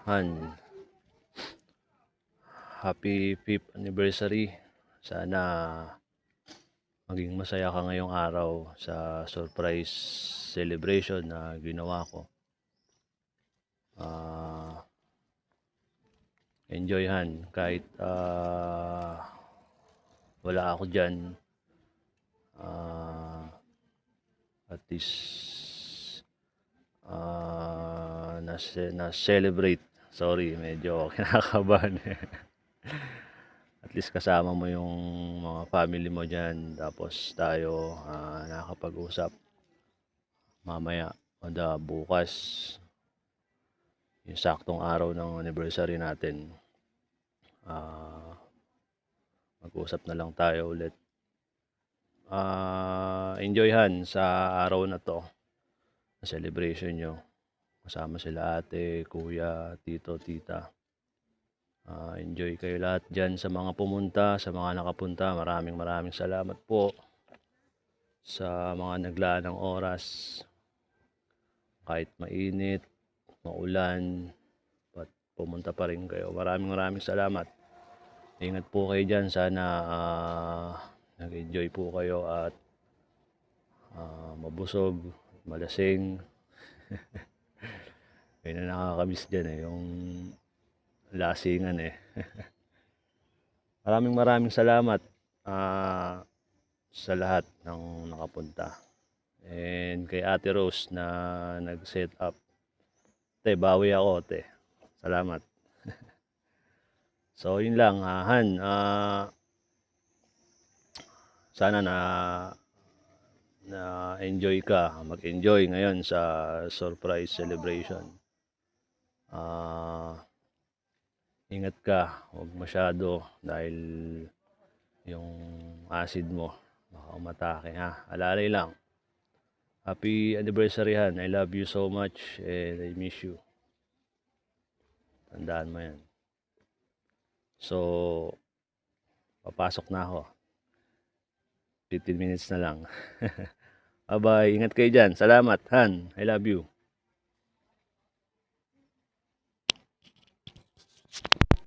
Han, happy 5th anniversary. Sana maging masaya ka ngayong araw sa surprise celebration na ginawa ko. Enjoy Han, kahit wala ako dyan. At least na-celebrate. Sorry, medyo kinakabahan. At least kasama mo yung mga family mo dyan. Tapos tayo nakakapag-usap mamaya o bukas. Yung saktong araw ng anniversary natin. Mag-usap na lang tayo ulit. Enjoy Han sa araw na to. Sa celebration nyo. Kasama sila ate, kuya, tito, tita. Enjoy kayo lahat dyan sa mga pumunta, sa mga nakapunta. Maraming salamat po sa mga naglaan ng oras. Kahit mainit, maulan, pumunta pa rin kayo. Maraming salamat. Ingat po kayo dyan. Sana nag-enjoy po kayo at mabusog, malasing. Kaya na nakakamiss dyan yung lasingan Maraming salamat sa lahat ng nakapunta. And kay Ate Rose na nag-set up. Te, bawi ako, te. Salamat. So, yun lang. Han, sana na enjoy ka. Mag-enjoy ngayon sa surprise celebration. Ingat ka. Huwag masyado dahil yung acid mo baka umatake ha. Alalay lang. Happy anniversary Han. I love you so much and I miss you. Tandaan mo yan. So, papasok na ako. 15 minutes na lang. Bye-bye. Ingat kayo dyan. Salamat, Han. I love you.